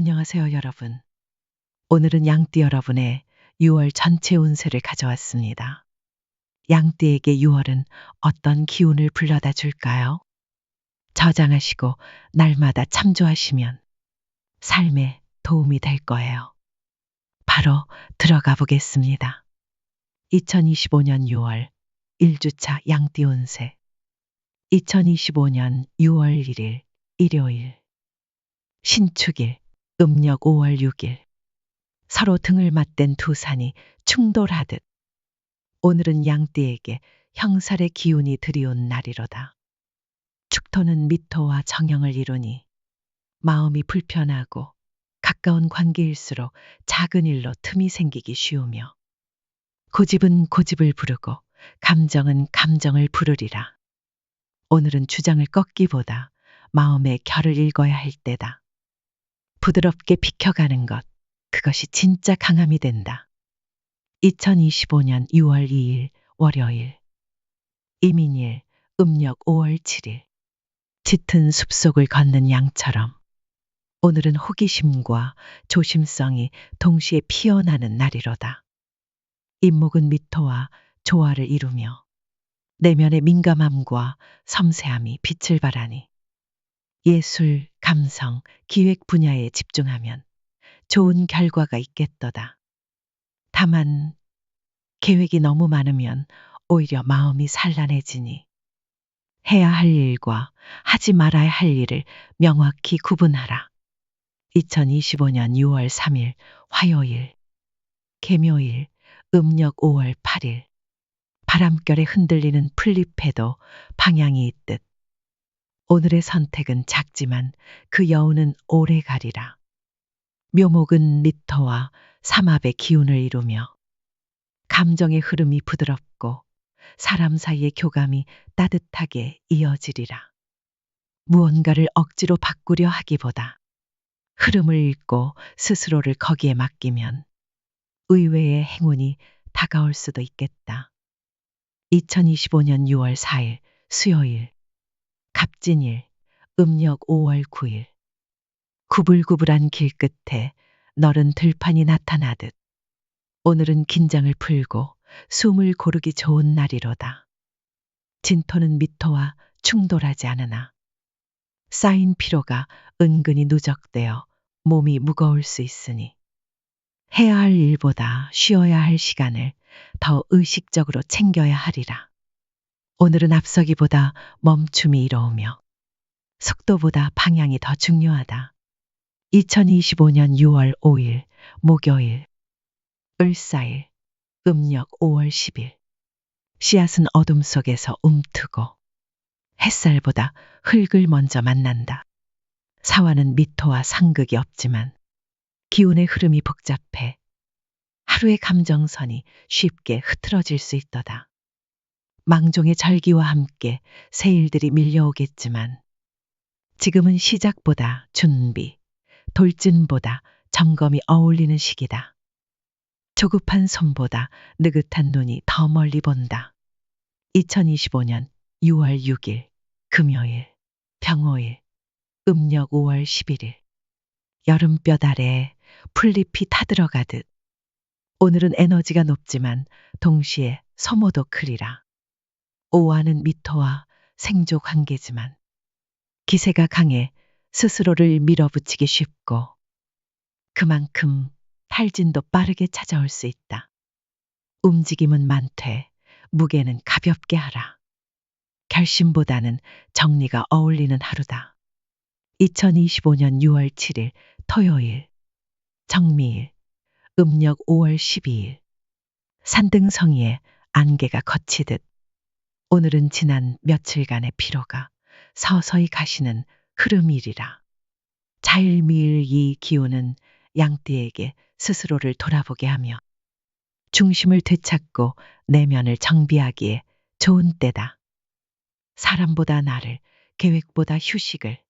안녕하세요, 여러분. 오늘은 양띠 여러분의 6월 전체 운세를 가져왔습니다. 양띠에게 6월은 어떤 기운을 불러다 줄까요? 저장하시고 날마다 참조하시면 삶에 도움이 될 거예요. 바로 들어가 보겠습니다. 2025년 6월 1주차 양띠 운세. 2025년 6월 1일 일요일. 신축일 음력 5월 6일. 서로 등을 맞댄 두 산이 충돌하듯 오늘은 양띠에게 형살의 기운이 들이온 날이로다. 축토는 미토와 정형을 이루니 마음이 불편하고 가까운 관계일수록 작은 일로 틈이 생기기 쉬우며 고집은 고집을 부르고 감정은 감정을 부르리라. 오늘은 주장을 꺾기보다 마음의 결을 읽어야 할 때다. 부드럽게 비켜가는 것, 그것이 진짜 강함이 된다. 2025년 6월 2일 월요일. 이민일 음력 5월 7일. 짙은 숲속을 걷는 양처럼 오늘은 호기심과 조심성이 동시에 피어나는 날이로다. 임목은 미토와 조화를 이루며 내면의 민감함과 섬세함이 빛을 발하니 예술, 감성, 기획 분야에 집중하면 좋은 결과가 있겠도다. 다만 계획이 너무 많으면 오히려 마음이 산란해지니 해야 할 일과 하지 말아야 할 일을 명확히 구분하라. 2025년 6월 3일 화요일. 개묘일 음력 5월 8일. 바람결에 흔들리는 풀잎에도 방향이 있듯 오늘의 선택은 작지만 그 여운은 오래 가리라. 묘목은 미토와 삼합의 기운을 이루며 감정의 흐름이 부드럽고 사람 사이의 교감이 따뜻하게 이어지리라. 무언가를 억지로 바꾸려 하기보다 흐름을 읽고 스스로를 거기에 맡기면 의외의 행운이 다가올 수도 있겠다. 2025년 6월 4일 수요일. 갑진일 음력 5월 9일. 구불구불한 길 끝에 너른 들판이 나타나듯 오늘은 긴장을 풀고 숨을 고르기 좋은 날이로다. 진토는 미토와 충돌하지 않으나 쌓인 피로가 은근히 누적되어 몸이 무거울 수 있으니 해야 할 일보다 쉬어야 할 시간을 더 의식적으로 챙겨야 하리라. 오늘은 앞서기보다 멈춤이 이로우며 속도보다 방향이 더 중요하다. 2025년 6월 5일 목요일. 을사일 음력 5월 10일. 씨앗은 어둠 속에서 움트고 햇살보다 흙을 먼저 만난다. 사화는 미토와 상극이 없지만 기운의 흐름이 복잡해 하루의 감정선이 쉽게 흐트러질 수 있도다. 망종의 절기와 함께 새 일들이 밀려오겠지만 지금은 시작보다 준비, 돌진보다 점검이 어울리는 시기다. 조급한 손보다 느긋한 눈이 더 멀리 본다. 2025년 6월 6일 금요일 병오일 음력 5월 11일. 여름볕 아래 풀잎이 타들어가듯 오늘은 에너지가 높지만 동시에 소모도 크리라. 오하는 미토와 생조 관계지만 기세가 강해 스스로를 밀어붙이기 쉽고 그만큼 탈진도 빠르게 찾아올 수 있다. 움직임은 많되 무게는 가볍게 하라. 결심보다는 정리가 어울리는 하루다. 2025년 6월 7일 토요일 정미일 음력 5월 12일. 산등성이에 안개가 걷히듯 오늘은 지난 며칠간의 피로가 서서히 가시는 흐름이리라. 자일미일 이 기운은 양띠에게 스스로를 돌아보게 하며 중심을 되찾고 내면을 정비하기에 좋은 때다. 사람보다 나를, 계획보다 휴식을,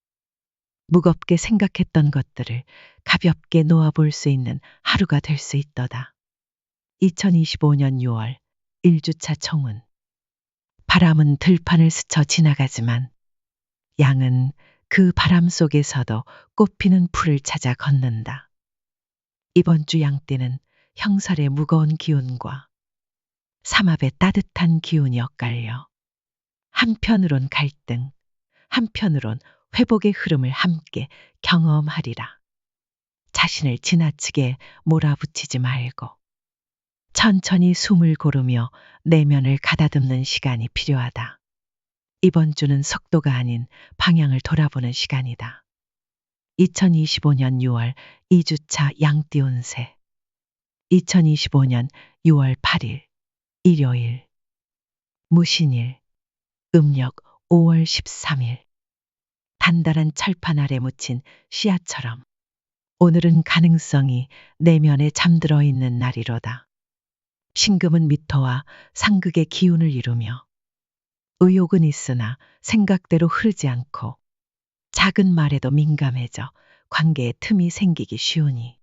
무겁게 생각했던 것들을 가볍게 놓아볼 수 있는 하루가 될 수 있도다. 2025년 6월 1주차 총운. 바람은 들판을 스쳐 지나가지만 양은 그 바람 속에서도 꽃피는 풀을 찾아 걷는다. 이번 주 양띠는 형설의 무거운 기운과 삼합의 따뜻한 기운이 엇갈려 한편으론 갈등, 한편으론 회복의 흐름을 함께 경험하리라. 자신을 지나치게 몰아붙이지 말고 천천히 숨을 고르며 내면을 가다듬는 시간이 필요하다. 이번 주는 속도가 아닌 방향을 돌아보는 시간이다. 2025년 6월 2주차 양띠 운세 2025년 6월 8일 일요일 무신일 음력 5월 13일 단단한 철판 아래 묻힌 씨앗처럼 오늘은 가능성이 내면에 잠들어 있는 날이로다. 신금은 미토와 상극의 기운을 이루며 의욕은 있으나 생각대로 흐르지 않고 작은 말에도 민감해져 관계에 틈이 생기기 쉬우니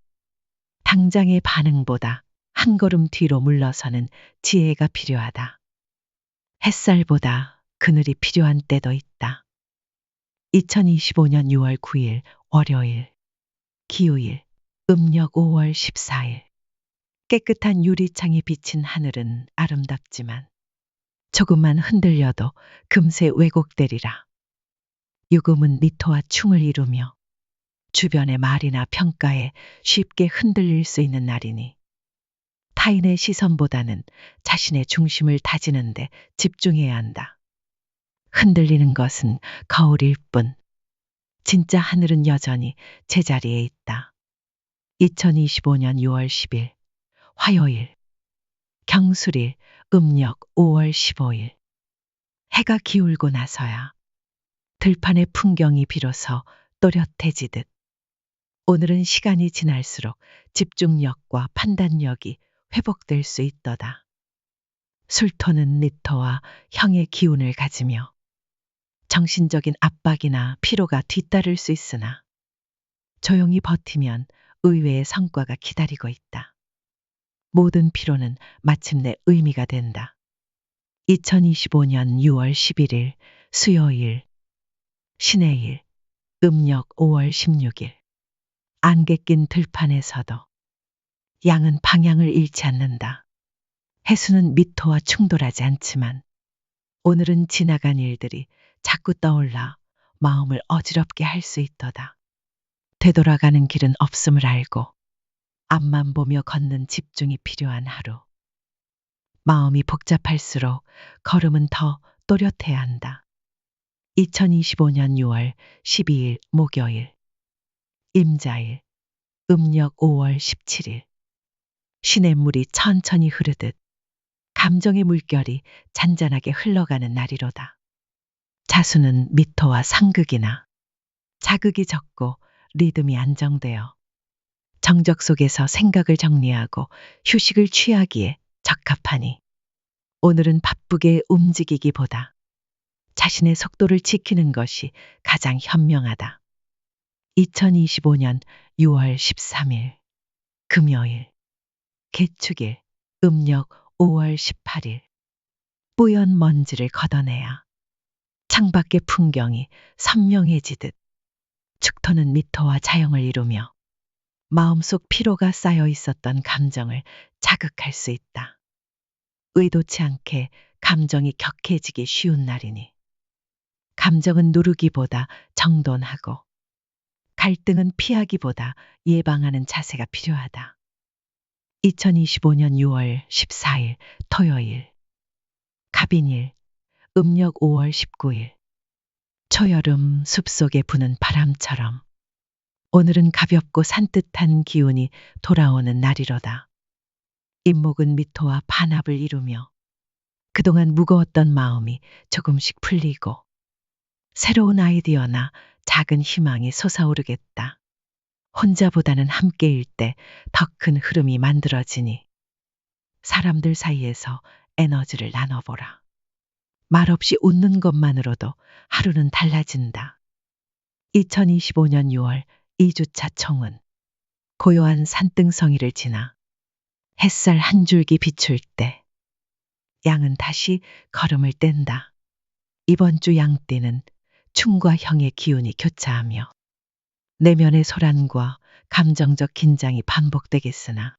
당장의 반응보다 한 걸음 뒤로 물러서는 지혜가 필요하다. 햇살보다 그늘이 필요한 때도 있다. 2025년 6월 9일 월요일 기후일 음력 5월 14일 깨끗한 유리창에 비친 하늘은 아름답지만 조금만 흔들려도 금세 왜곡되리라. 유금은 미토와 충을 이루며 주변의 말이나 평가에 쉽게 흔들릴 수 있는 날이니 타인의 시선보다는 자신의 중심을 다지는 데 집중해야 한다. 흔들리는 것은 거울일 뿐 진짜 하늘은 여전히 제자리에 있다. 2025년 6월 10일 화요일 경술일 음력 5월 15일 해가 기울고 나서야 들판의 풍경이 비로소 또렷해지듯 오늘은 시간이 지날수록 집중력과 판단력이 회복될 수 있도다. 술토는 니토와 형의 기운을 가지며 정신적인 압박이나 피로가 뒤따를 수 있으나 조용히 버티면 의외의 성과가 기다리고 있다. 모든 피로는 마침내 의미가 된다. 2025년 6월 11일 수요일 신해일 음력 5월 16일 안개 낀 들판에서도 양은 방향을 잃지 않는다. 해수는 미토와 충돌하지 않지만 오늘은 지나간 일들이 자꾸 떠올라 마음을 어지럽게 할 수 있도다. 되돌아가는 길은 없음을 알고 앞만 보며 걷는 집중이 필요한 하루. 마음이 복잡할수록 걸음은 더 또렷해야 한다. 2025년 6월 12일 목요일 임자일 음력 5월 17일 시냇물이 천천히 흐르듯 감정의 물결이 잔잔하게 흘러가는 날이로다. 자수는 미토와 상극이나 자극이 적고 리듬이 안정되어 정적 속에서 생각을 정리하고 휴식을 취하기에 적합하니 오늘은 바쁘게 움직이기보다 자신의 속도를 지키는 것이 가장 현명하다. 2025년 6월 13일 금요일 개축일 음력 5월 18일 뿌연 먼지를 걷어내야 창밖의 풍경이 선명해지듯 축토는 미토와 자영을 이루며 마음속 피로가 쌓여 있었던 감정을 자극할 수 있다. 의도치 않게 감정이 격해지기 쉬운 날이니 감정은 누르기보다 정돈하고 갈등은 피하기보다 예방하는 자세가 필요하다. 2025년 6월 14일 토요일 갑인일 음력 5월 19일 초여름 숲속에 부는 바람처럼 오늘은 가볍고 산뜻한 기운이 돌아오는 날이로다. 임목은 미토와 반합을 이루며 그동안 무거웠던 마음이 조금씩 풀리고 새로운 아이디어나 작은 희망이 솟아오르겠다. 혼자보다는 함께일 때 더 큰 흐름이 만들어지니 사람들 사이에서 에너지를 나눠보라. 말없이 웃는 것만으로도 하루는 달라진다. 2025년 6월 2주차 총은 고요한 산등성이를 지나 햇살 한 줄기 비출 때 양은 다시 걸음을 뗀다. 이번 주 양띠는 충과 형의 기운이 교차하며 내면의 소란과 감정적 긴장이 반복되겠으나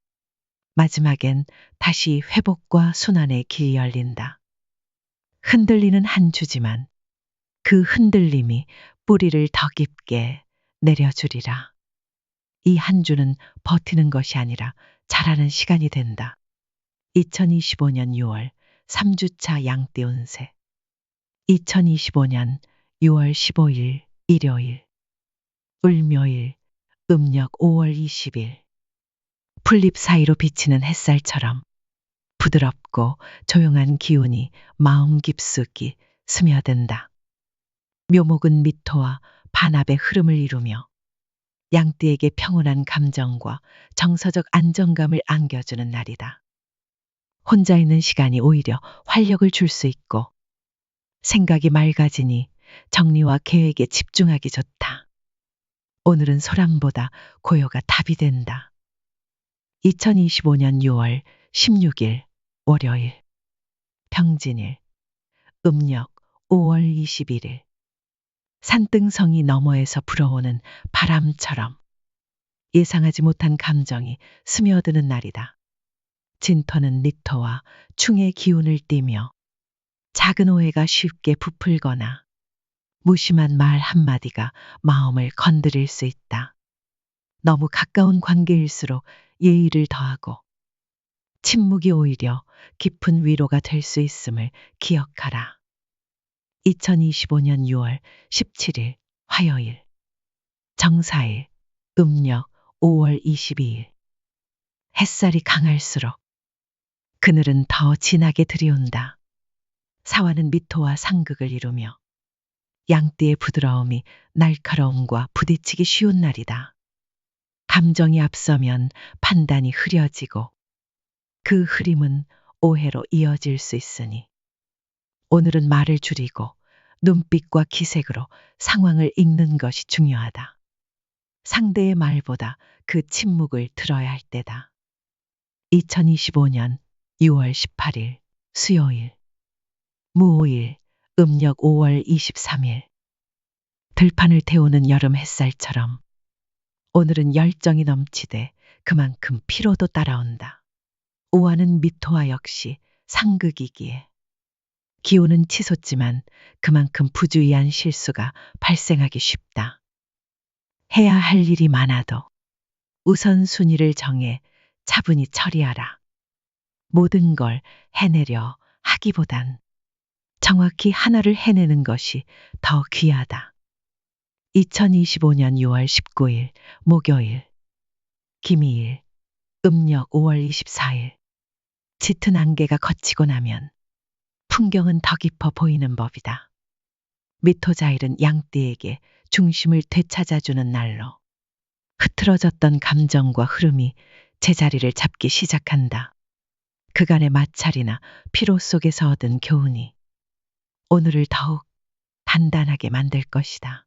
마지막엔 다시 회복과 순환의 길이 열린다. 흔들리는 한 주지만 그 흔들림이 뿌리를 더 깊게 내려주리라. 이 한 주는 버티는 것이 아니라 자라는 시간이 된다. 2025년 6월 3주차 양띠 운세. 2025년 6월 15일 일요일. 을묘일. 음력 5월 20일. 풀잎 사이로 비치는 햇살처럼 부드럽고 조용한 기운이 마음 깊숙이 스며든다. 묘목은 미토와 반합의 흐름을 이루며 양띠에게 평온한 감정과 정서적 안정감을 안겨주는 날이다. 혼자 있는 시간이 오히려 활력을 줄 수 있고 생각이 맑아지니 정리와 계획에 집중하기 좋다. 오늘은 소란보다 고요가 답이 된다. 2025년 6월 16일 월요일. 평진일. 음력 5월 21일. 산등성이 너머에서 불어오는 바람처럼 예상하지 못한 감정이 스며드는 날이다. 진토는 리토와 충의 기운을 띠며 작은 오해가 쉽게 부풀거나 무심한 말 한마디가 마음을 건드릴 수 있다. 너무 가까운 관계일수록 예의를 더하고 침묵이 오히려 깊은 위로가 될 수 있음을 기억하라. 2025년 6월 17일 화요일. 정사일. 음력 5월 22일. 햇살이 강할수록 그늘은 더 진하게 들이온다. 사화는 미토와 상극을 이루며 양띠의 부드러움이 날카로움과 부딪히기 쉬운 날이다. 감정이 앞서면 판단이 흐려지고 그 흐림은 오해로 이어질 수 있으니 오늘은 말을 줄이고 눈빛과 기색으로 상황을 읽는 것이 중요하다. 상대의 말보다 그 침묵을 들어야 할 때다. 2025년 6월 18일 수요일. 무오일. 음력 5월 23일. 들판을 태우는 여름 햇살처럼 오늘은 열정이 넘치되 그만큼 피로도 따라온다. 오하는 미토와 역시 상극이기에 기운은 치솟지만 그만큼 부주의한 실수가 발생하기 쉽다. 해야 할 일이 많아도 우선순위를 정해 차분히 처리하라. 모든 걸 해내려 하기보단 정확히 하나를 해내는 것이 더 귀하다. 2025년 6월 19일 목요일. 김희일. 음력 5월 24일. 짙은 안개가 걷히고 나면 풍경은 더 깊어 보이는 법이다. 미토자일은 양띠에게 중심을 되찾아주는 날로 흐트러졌던 감정과 흐름이 제자리를 잡기 시작한다. 그간의 마찰이나 피로 속에서 얻은 교훈이 오늘을 더욱 단단하게 만들 것이다.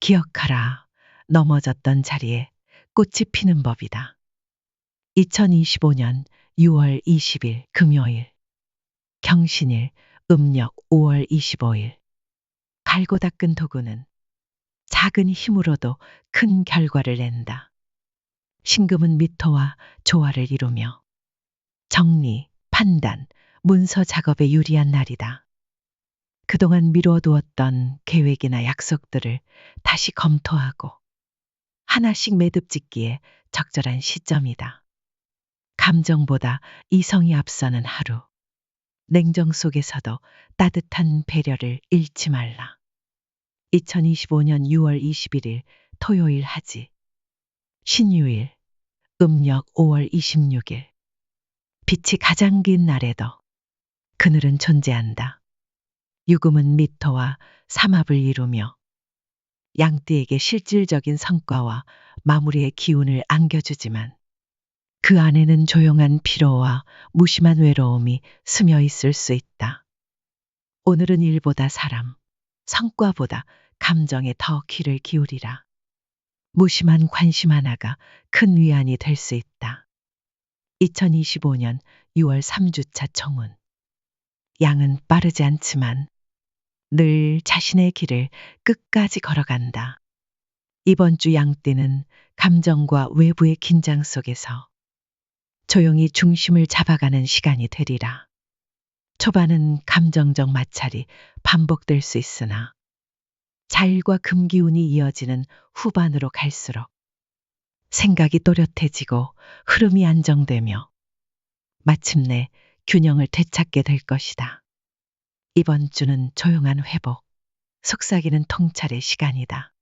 기억하라. 넘어졌던 자리에 꽃이 피는 법이다. 2025년 6월 20일 금요일. 경신일. 음력 5월 25일. 갈고 닦은 도구는 작은 힘으로도 큰 결과를 낸다. 신금은 미토와 조화를 이루며 정리, 판단, 문서 작업에 유리한 날이다. 그동안 미뤄두었던 계획이나 약속들을 다시 검토하고 하나씩 매듭 짓기에 적절한 시점이다. 감정보다 이성이 앞서는 하루. 냉정 속에서도 따뜻한 배려를 잃지 말라. 2025년 6월 21일 토요일 하지. 신유일. 음력 5월 26일. 빛이 가장 긴 날에도 그늘은 존재한다. 유금은 미토와 삼합을 이루며 양띠에게 실질적인 성과와 마무리의 기운을 안겨주지만 그 안에는 조용한 피로와 무심한 외로움이 스며 있을 수 있다. 오늘은 일보다 사람, 성과보다 감정에 더 귀를 기울이라. 무심한 관심 하나가 큰 위안이 될 수 있다. 2025년 6월 3주차 청운. 양은 빠르지 않지만 늘 자신의 길을 끝까지 걸어간다. 이번 주 양띠는 감정과 외부의 긴장 속에서 조용히 중심을 잡아가는 시간이 되리라. 초반은 감정적 마찰이 반복될 수 있으나 자일과 금기운이 이어지는 후반으로 갈수록 생각이 또렷해지고 흐름이 안정되며 마침내 균형을 되찾게 될 것이다. 이번 주는 조용한 회복, 속삭이는 통찰의 시간이다.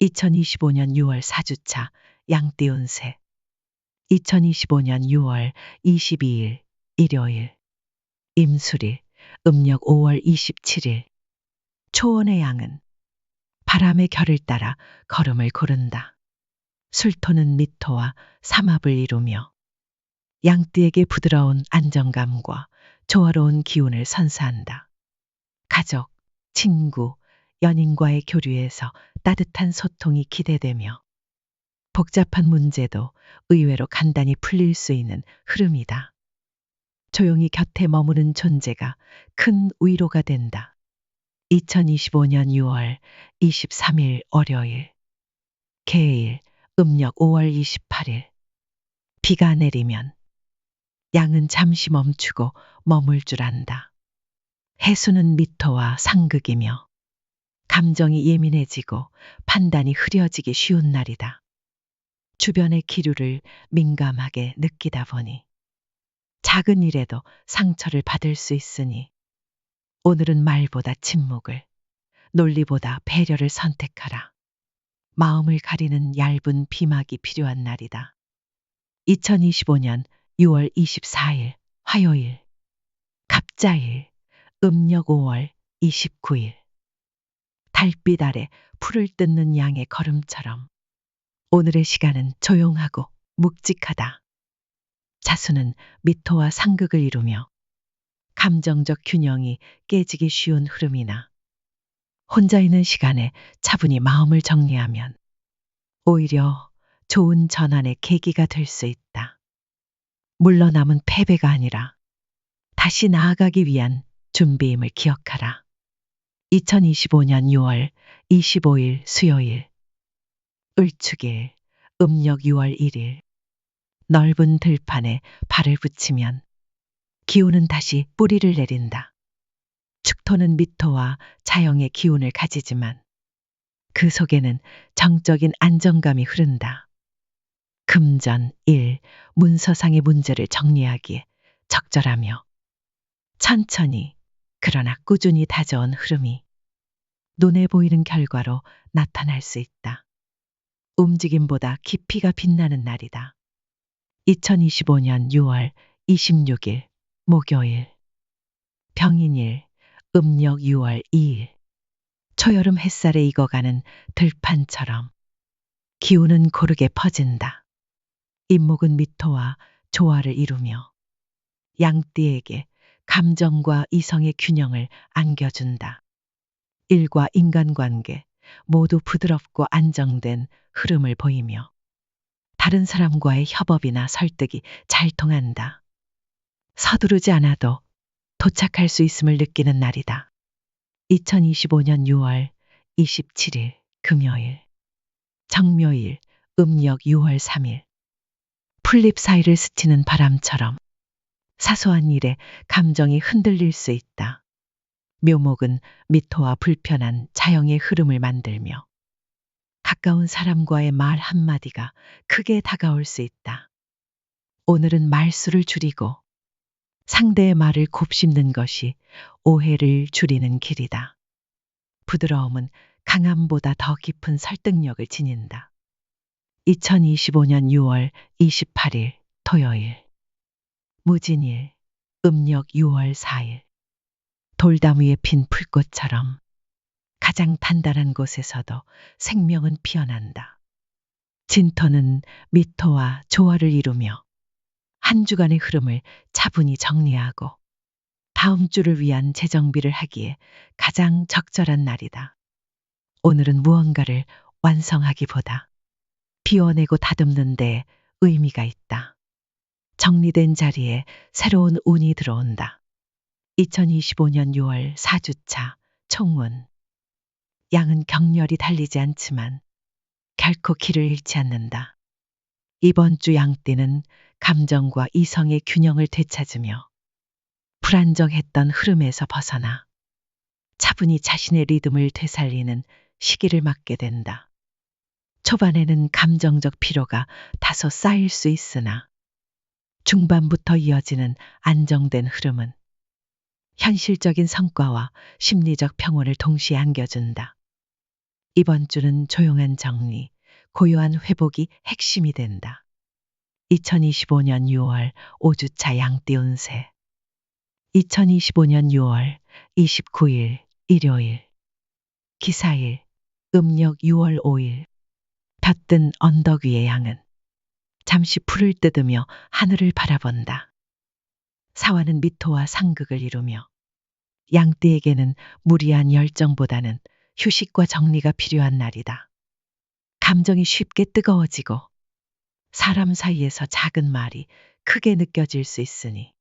2025년 6월 4주차 양띠 운세 2025년 6월 22일 일요일 임수일 음력 5월 27일 초원의 양은 바람의 결을 따라 걸음을 고른다. 술토는 미토와 삼합을 이루며 양띠에게 부드러운 안정감과 조화로운 기운을 선사한다. 가족, 친구, 연인과의 교류에서 따뜻한 소통이 기대되며 복잡한 문제도 의외로 간단히 풀릴 수 있는 흐름이다. 조용히 곁에 머무는 존재가 큰 위로가 된다. 2025년 6월 23일 월요일 개일 음력 5월 28일 비가 내리면 양은 잠시 멈추고 머물 줄 안다. 해수는 미토와 상극이며 감정이 예민해지고 판단이 흐려지기 쉬운 날이다. 주변의 기류를 민감하게 느끼다 보니 작은 일에도 상처를 받을 수 있으니 오늘은 말보다 침묵을, 논리보다 배려를 선택하라. 마음을 가리는 얇은 비막이 필요한 날이다. 2025년 6월 24일 화요일 갑자일 음력 5월 29일 달빛 아래 풀을 뜯는 양의 걸음처럼 오늘의 시간은 조용하고 묵직하다. 자수는 미토와 상극을 이루며 감정적 균형이 깨지기 쉬운 흐름이나 혼자 있는 시간에 차분히 마음을 정리하면 오히려 좋은 전환의 계기가 될 수 있다. 물러남은 패배가 아니라 다시 나아가기 위한 준비임을 기억하라. 2025년 6월 25일 수요일 을축일 음력 6월 1일 넓은 들판에 발을 붙이면 기운은 다시 뿌리를 내린다. 축토는 미토와 자영의 기운을 가지지만 그 속에는 정적인 안정감이 흐른다. 금전, 일, 문서상의 문제를 정리하기에 적절하며 천천히 그러나 꾸준히 다져온 흐름이 눈에 보이는 결과로 나타날 수 있다. 움직임보다 깊이가 빛나는 날이다. 2025년 6월 26일 목요일 병인일 음력 6월 2일 초여름 햇살에 익어가는 들판처럼 기운은 고르게 퍼진다. 임목은 미토와 조화를 이루며 양띠에게 감정과 이성의 균형을 안겨준다. 일과 인간관계 모두 부드럽고 안정된 흐름을 보이며 다른 사람과의 협업이나 설득이 잘 통한다. 서두르지 않아도 도착할 수 있음을 느끼는 날이다. 2025년 6월 27일 금요일 정묘일 음력 6월 3일 풀잎 사이를 스치는 바람처럼 사소한 일에 감정이 흔들릴 수 있다. 묘목은 미토와 불편한 자영의 흐름을 만들며 가까운 사람과의 말 한마디가 크게 다가올 수 있다. 오늘은 말수를 줄이고 상대의 말을 곱씹는 것이 오해를 줄이는 길이다. 부드러움은 강함보다 더 깊은 설득력을 지닌다. 2025년 6월 28일 토요일 무진일 음력 6월 4일 돌담 위에 핀 풀꽃처럼 가장 단단한 곳에서도 생명은 피어난다. 진토는 미토와 조화를 이루며 한 주간의 흐름을 차분히 정리하고 다음 주를 위한 재정비를 하기에 가장 적절한 날이다. 오늘은 무언가를 완성하기보다 비워내고 다듬는 데 의미가 있다. 정리된 자리에 새로운 운이 들어온다. 2025년 6월 4주차 총운. 양은 격렬히 달리지 않지만 결코 길을 잃지 않는다. 이번 주 양떼는 감정과 이성의 균형을 되찾으며 불안정했던 흐름에서 벗어나 차분히 자신의 리듬을 되살리는 시기를 맞게 된다. 초반에는 감정적 피로가 다소 쌓일 수 있으나 중반부터 이어지는 안정된 흐름은 현실적인 성과와 심리적 평온을 동시에 안겨준다. 이번 주는 조용한 정리, 고요한 회복이 핵심이 된다. 2025년 6월 5주차 양띠 운세. 2025년 6월 29일 일요일. 기사일 음력 6월 5일. 볕든 언덕 위의 양은 잠시 풀을 뜯으며 하늘을 바라본다. 사화는 미토와 상극을 이루며 양띠에게는 무리한 열정보다는 휴식과 정리가 필요한 날이다. 감정이 쉽게 뜨거워지고 사람 사이에서 작은 말이 크게 느껴질 수 있으니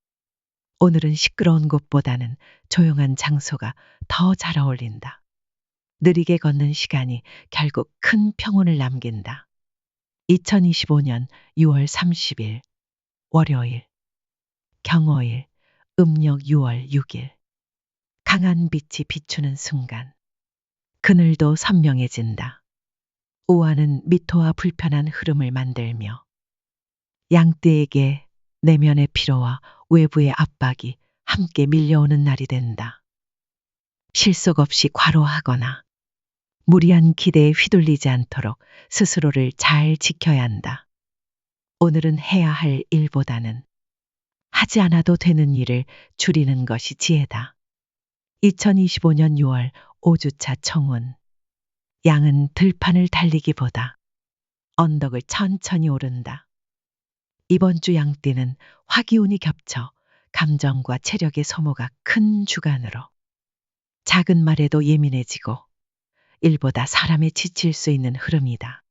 오늘은 시끄러운 곳보다는 조용한 장소가 더 잘 어울린다. 느리게 걷는 시간이 결국 큰 평온을 남긴다. 2025년 6월 30일 월요일. 경어일 음력 6월 6일. 강한 빛이 비추는 순간 그늘도 선명해진다. 우화는 미토와 불편한 흐름을 만들며 양떼에게 내면의 피로와 외부의 압박이 함께 밀려오는 날이 된다. 실속 없이 과로하거나 무리한 기대에 휘둘리지 않도록 스스로를 잘 지켜야 한다. 오늘은 해야 할 일보다는 하지 않아도 되는 일을 줄이는 것이 지혜다. 2025년 6월 5주차 청운. 양은 들판을 달리기보다 언덕을 천천히 오른다. 이번 주 양띠는 화기운이 겹쳐 감정과 체력의 소모가 큰 주간으로 작은 말에도 예민해지고 일보다 사람에 지칠 수 있는 흐름이다.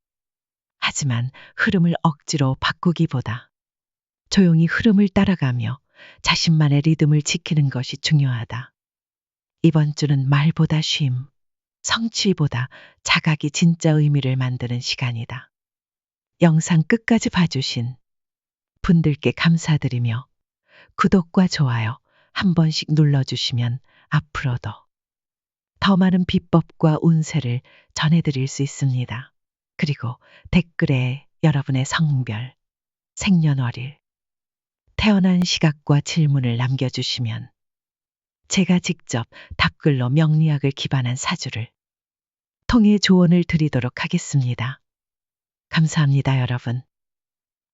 하지만 흐름을 억지로 바꾸기보다 조용히 흐름을 따라가며 자신만의 리듬을 지키는 것이 중요하다. 이번 주는 말보다 쉼, 성취보다 자각이 진짜 의미를 만드는 시간이다. 영상 끝까지 봐주신 분들께 감사드리며 구독과 좋아요 한 번씩 눌러주시면 앞으로도 더 많은 비법과 운세를 전해드릴 수 있습니다. 그리고 댓글에 여러분의 성별, 생년월일, 태어난 시각과 질문을 남겨주시면 제가 직접 답글로 명리학을 기반한 사주를 통해 조언을 드리도록 하겠습니다. 감사합니다, 여러분.